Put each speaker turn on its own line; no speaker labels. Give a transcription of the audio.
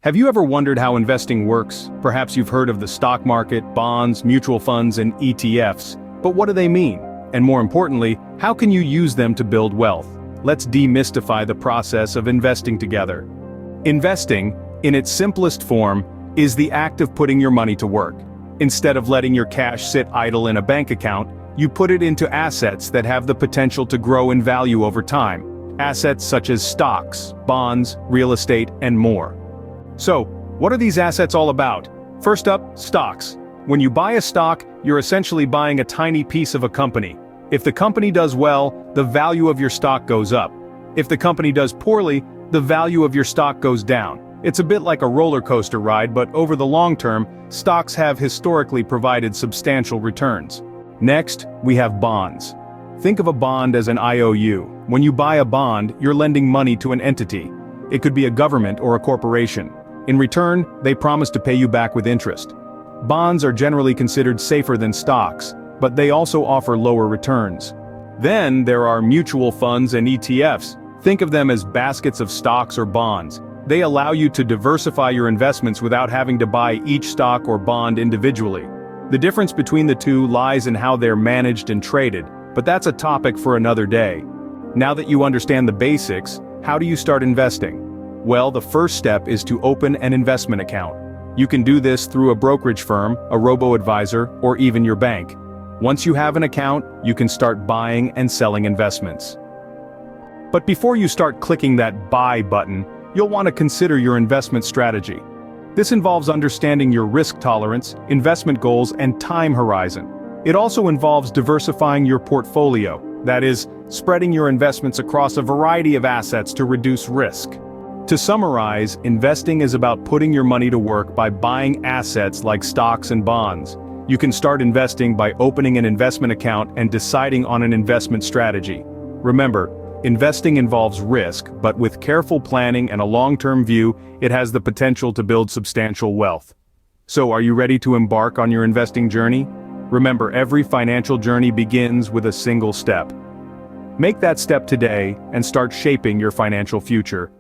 Have you ever wondered how investing works? Perhaps you've heard of the stock market, bonds, mutual funds, and ETFs. But what do they mean? And more importantly, how can you use them to build wealth? Let's demystify the process of investing together. Investing, in its simplest form, is the act of putting your money to work. Instead of letting your cash sit idle in a bank account, you put it into assets that have the potential to grow in value over time. Assets such as stocks, bonds, real estate, and more. So, what are these assets all about? First up, stocks. When you buy a stock, you're essentially buying a tiny piece of a company. If the company does well, the value of your stock goes up. If the company does poorly, the value of your stock goes down. It's a bit like a roller coaster ride, but over the long term, stocks have historically provided substantial returns. Next, we have bonds. Think of a bond as an IOU. When you buy a bond, you're lending money to an entity. It could be a government or a corporation. In return, they promise to pay you back with interest. Bonds are generally considered safer than stocks, but they also offer lower returns. Then there are mutual funds and ETFs. Think of them as baskets of stocks or bonds. They allow you to diversify your investments without having to buy each stock or bond individually. The difference between the two lies in how they're managed and traded, but that's a topic for another day. Now that you understand the basics, how do you start investing? Well, the first step is to open an investment account. You can do this through a brokerage firm, a robo-advisor, or even your bank. Once you have an account, you can start buying and selling investments. But before you start clicking that buy button, you'll want to consider your investment strategy. This involves understanding your risk tolerance, investment goals, and time horizon. It also involves diversifying your portfolio, that is, spreading your investments across a variety of assets to reduce risk. To summarize, investing is about putting your money to work by buying assets like stocks and bonds. You can start investing by opening an investment account and deciding on an investment strategy. Remember, investing involves risk, but with careful planning and a long-term view, it has the potential to build substantial wealth. So, are you ready to embark on your investing journey? Remember, every financial journey begins with a single step. Make that step today and start shaping your financial future.